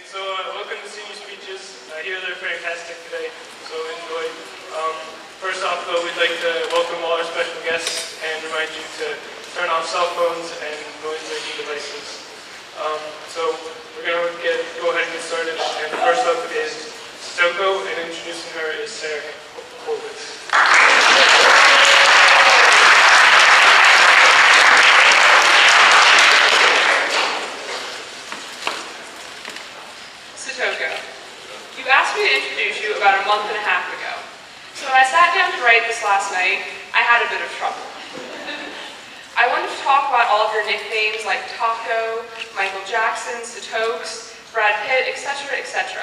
Welcome to senior speeches. I hear they're fantastic today, so enjoy. First off, though, we'd like to welcome all our special guests and remind you to turn off cell phones and noise-making devices. So we're going to go ahead and get started. And first up is Satoko, and introducing her is Sarah Horwitz. Satoko, you asked me to introduce you about a month and a half ago. So when I sat down to write this last night, I had a bit of trouble. I wanted to talk about all of your nicknames like Taco, Michael Jackson, Satokes, Brad Pitt, etc., etc.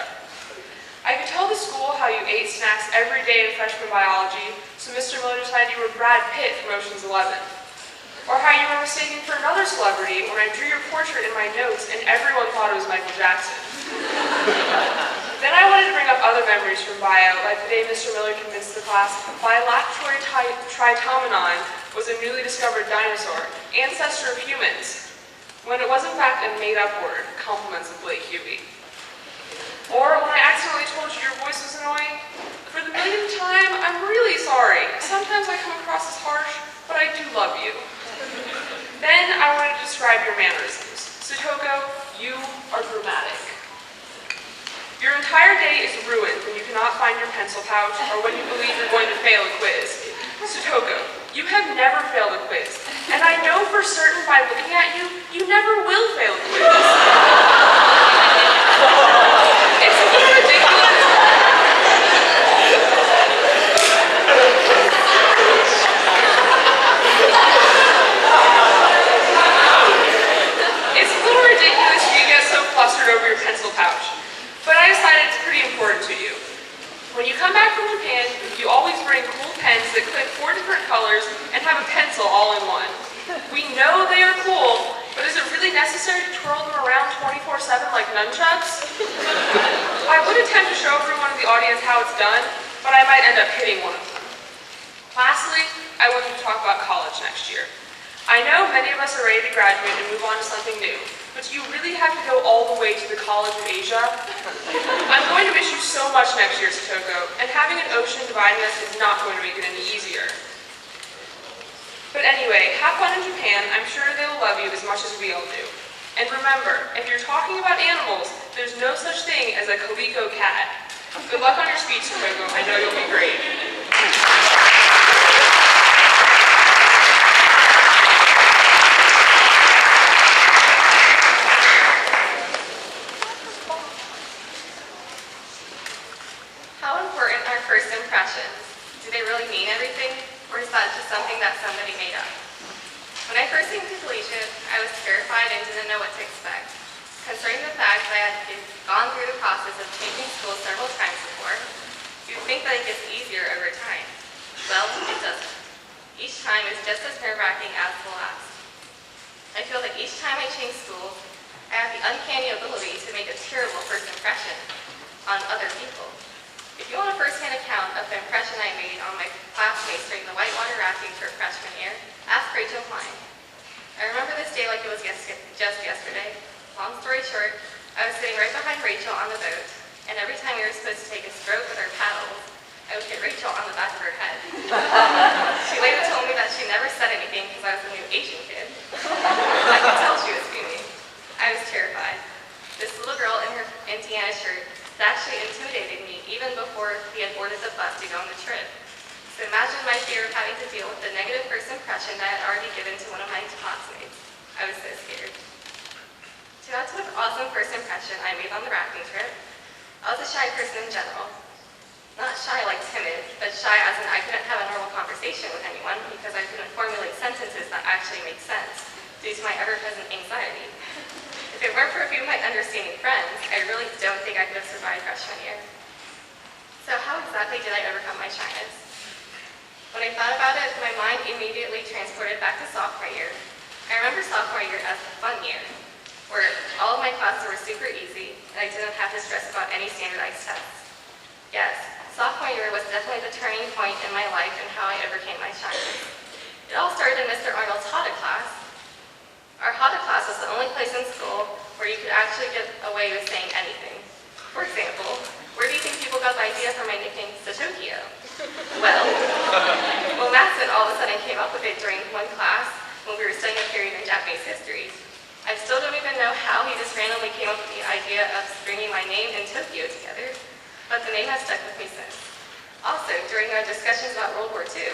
I could tell the school how you ate snacks every day in freshman biology, so Mr. Miller decided you were Brad Pitt from Ocean's 11. Or how you were mistaken for another celebrity when I drew your portrait in my notes and everyone thought it was Michael Jackson. Then I wanted to bring up other memories from bio, like the day Mr. Miller convinced the class Phylacteroid tritomenon was a newly discovered dinosaur, ancestor of humans, when it was in fact a made-up word, compliments of Blake Huey. Or when I accidentally told you your voice was annoying. For the millionth time, I'm really sorry. Sometimes I come across as harsh, but I do love you. Then I wanted to describe your mannerisms. Satoko, you are dramatic. Your entire day is ruined when you cannot find your pencil pouch or when you believe you're going to fail a quiz. Satoko, you have never failed a quiz. And I know for certain by looking at you, you never will fail a quiz. It's a little ridiculous. It's a little ridiculous you get so flustered over your pencil pouch. But I decided it's pretty important to you. When you come back from Japan, you always bring cool pens that clip 4 different colors and have a pencil all in one. We know they are cool, but is it really necessary to twirl them around 24/7 like nunchucks? I would attempt to show everyone in the audience how it's done, but I might end up hitting one of them. Lastly, I wanted to talk about college next year. I know many of us are ready to graduate and move on to something new, but do you really have to go all the way to the College of Asia? I'm going to miss you so much next year, Satoko, and having an ocean dividing us is not going to make it any easier. But anyway, have fun in Japan. I'm sure they will love you as much as we all do. And remember, if you're talking about animals, there's no such thing as a calico cat. Good luck on your speech, Satoko. I know you'll be great. How important are first impressions? Do they really mean everything, or is that just something that somebody made up? When I first came to Collegiate, I was terrified and didn't know what to expect. Considering the fact that I had gone through the process of changing schools several times before, you'd think that it gets easier over time. Well, it doesn't. Each time is just as nerve-wracking as the last. I feel like each time I change schools, I have the uncanny ability to make a terrible first impression on other people. If you want a first-hand account of the impression I made on my classmates during the whitewater rafting trip freshman year, ask Rachel Klein. I remember this day like it was just yesterday. Long story short, I was sitting right behind Rachel on the boat, and every time we were supposed to take a stroke with our paddles, I would hit Rachel on the back of her head. She later told me that she never said anything because I was the new Asian kid. I could tell she was fuming. I was terrified. This little girl in her Indiana shirt actually intimidated me even before we had boarded the bus to go on the trip. So imagine my fear of having to deal with the negative first impression that I had already given to one of my classmates. I was so scared. To add to the awesome first impression I made on the rafting trip, I was a shy person in general. Not shy like timid, but shy as in I couldn't have a normal conversation with anyone because I couldn't formulate sentences that actually make sense due to my ever-present anxiety. If it weren't for a few of my understanding friends, I really don't think I could have survived freshman year. So how exactly did I overcome my shyness? When I thought about it, my mind immediately transported back to sophomore year. I remember sophomore year as a fun year, where all of my classes were super easy, and I didn't have to stress about any standardized tests. Yes, sophomore year was definitely the turning point in my life and how I overcame my shyness. It all started in Mr. Arnold's HADA class. Our HADA class was the only place in school where where you could actually get away with saying anything. For example, where do you think people got the idea for my nickname, Satoko? Well, Matson all of a sudden came up with it during one class when we were studying a period in Japanese history. I still don't even know how he just randomly came up with the idea of stringing my name and Tokyo together, but the name has stuck with me since. Also, during our discussions about World War II,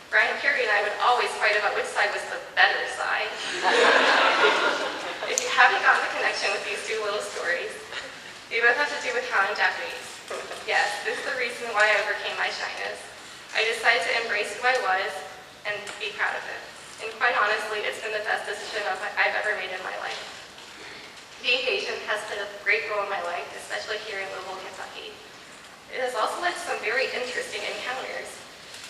Brian Curie and I would always fight about which side was the better side. If you haven't gotten the connection with these two little stories, they both have to do with Han in Japanese. Yes, this is the reason why I overcame my shyness. I decided to embrace who I was and be proud of it. And quite honestly, it's been the best decision I've ever made in my life. Being Asian has played a great role in my life, especially here in Louisville, Kentucky. It has also led to some very interesting encounters.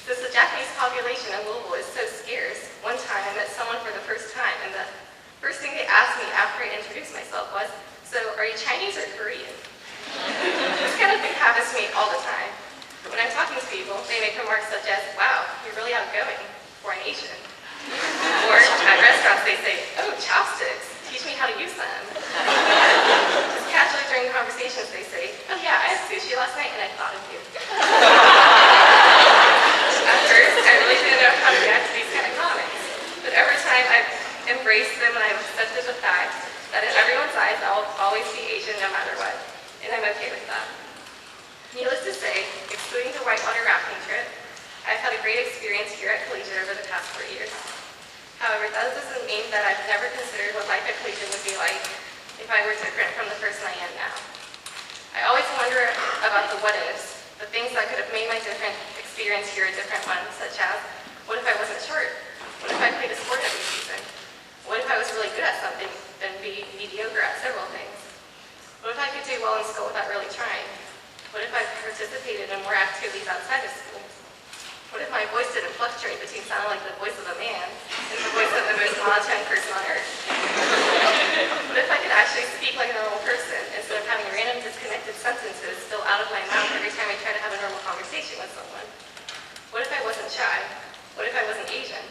Since the Japanese population in Louisville is so scarce, one time I met someone for the first time, and the first thing they asked me after I introduced myself was, "So, are you Chinese or Korean?" This kind of thing happens to me all the time. When I'm talking to people, they make remarks such as, "Wow, you're really outgoing for an Asian." Or at restaurants, they say, "Oh, chopsticks, teach me how to use them." Just casually during conversations, they say, "Oh yeah, I had sushi last night and I thought of you." At first, I really didn't know how to react to these kind of comments. But over time, I've embraced them and I've accepted the fact that in everyone's eyes, I'll always be Asian no matter what. And I'm okay with that. Needless to say, excluding the whitewater rafting trip, I've had a great experience here at Collegiate over the past 4 years. However, that doesn't mean that I've never considered what life at Collegiate would be like if I were different from the person I am now. I always wonder about the what-ifs, the things that could have made my different experience here a different one, such as, what if I wasn't short? What if I played a sport every season? What if I was really good at something, then be mediocre at several things? What if I could do well in school without really trying? What if I participated in more activities outside of school? What if my voice didn't fluctuate between sounding like the voice of a man and the voice of the most monotone person on earth? What if I could actually speak like a normal person instead of having random disconnected sentences spill out of my mouth every time I try to have a normal conversation with someone? What if I wasn't shy? What if I wasn't Asian?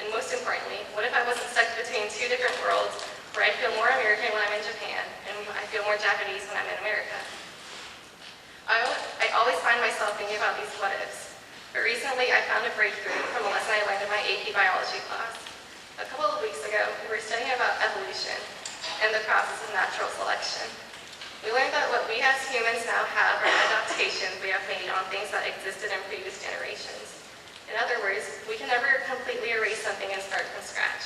And most importantly, what if I wasn't stuck between two different worlds where I feel more American when I'm in Japan and I feel more Japanese when I'm in America? I always find myself thinking about these what-ifs. But recently, I found a breakthrough from a lesson I learned in my AP biology class. A couple of weeks ago, we were studying about evolution and the process of natural selection. We learned that what we as humans now have are adaptations we have made on things that existed in previous generations. In other words, we can never completely erase something and start from scratch.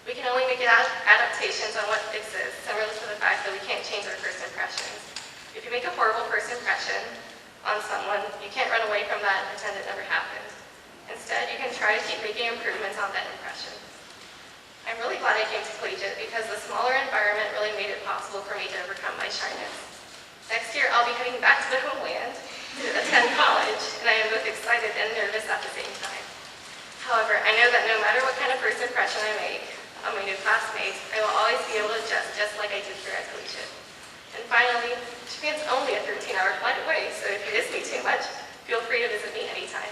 We can only make adaptations on what exists, similar to the fact that we can't change our first impressions. If you make a horrible first impression on someone, you can't run away from that and pretend it never happened. Instead, you can try to keep making improvements on that impression. I'm really glad I came to Collegiate because the smaller environment really made it possible for me to overcome my shyness. Next year, I'll be heading back to the homeland to attend college, and I am both excited and nervous at the same time. However, I know that no matter what kind of first impression I make on my new classmates, I will always be able to adjust just like I did here at Collegiate. And finally, Japan's only a 13-hour flight away, so if you miss me too much, feel free to visit me anytime.